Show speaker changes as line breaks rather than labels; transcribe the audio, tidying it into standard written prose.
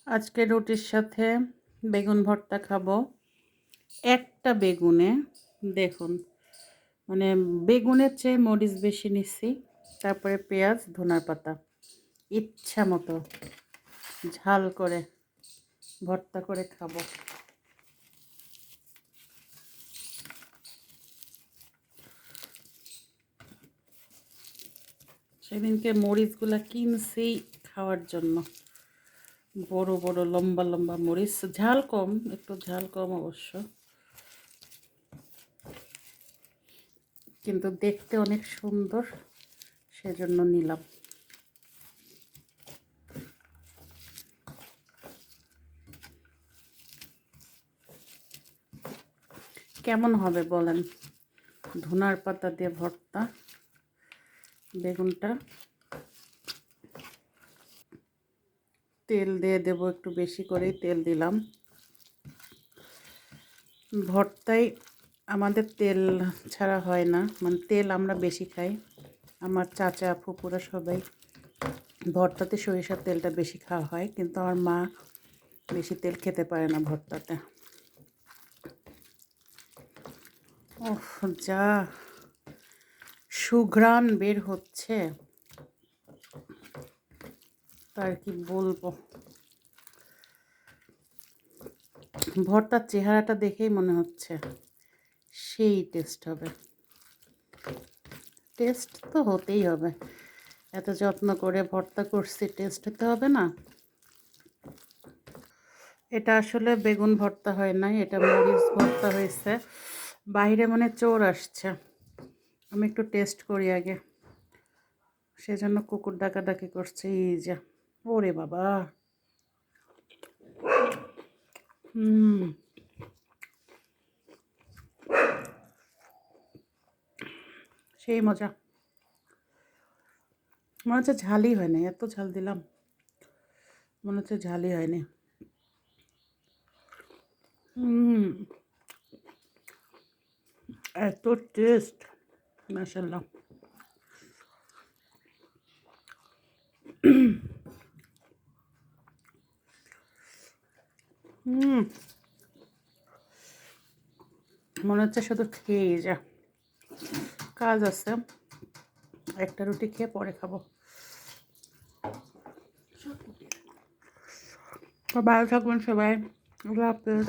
আজকে রুটির সাথে বেগুন ভর্তা খাবো। একটা বেগুনে দেখুন, মানে বেগুনের চেয়ে মরিচ বেশি নিচ্ছি, তারপরে পেঁয়াজ, ধনার পাতা, ইচ্ছা মতো ঝাল করে ভর্তা করে খাবো। সেদিনকে মরিচগুলা কিনছি খাওয়ার জন্য, বড় বড় লম্বা লম্বা মরিচ, ঝাল কম, একটু ঝাল কম অবশ্য, কিন্তু দেখতে অনেক সুন্দর, সেজন্য নিলাম। কেমন হবে বলেন? ধনার পাতা দিয়ে ভর্তা, বেগুনটা তেল দিয়ে দেব, একটু বেশি করেই তেল দিলাম। ভর্তায় আমাদের তেল ছাড়া হয় না, মানে তেল আমরা বেশি খাই। আমার চাচা ফুপুরা সবাই ভর্তাতে সরিষার তেলটা বেশি খাওয়া হয়, কিন্তু আমার মা বেশি তেল খেতে পারে না ভর্তাতে। ওহ, যা সুঘ্রাণ বের হচ্ছে তার কি বলবো। ভর্তার চেহারাটা দেখেই মনে হচ্ছে সেই টেস্ট হবে। টেস্ট তো হতেই হবে, এত যত্ন করে ভর্তা করছি, টেস্ট হতে হবে না? এটা আসলে বেগুন ভর্তা হয় নাই, এটা মরিচ ভর্তা হয়েছে। বাইরে মানে চোর আসছে, আমি একটু টেস্ট করি আগে, সেজন্য কুকুর ডাকাডাকি করছে। এই যে, ওরে বাবা, সেই মজা। মনে হচ্ছে ঝালই হয়নি, এত ঝাল দিলাম, মনে হচ্ছে ঝালই হয়নি। এত টেস্ট, মাশাআল্লাহ। মনে হচ্ছে শুধু খেয়ে যা, কাজ আছে, একটা রুটি খেয়ে পরে খাবো। ভালো থাকবেন সবাই, আল্লাহ হাফেজ।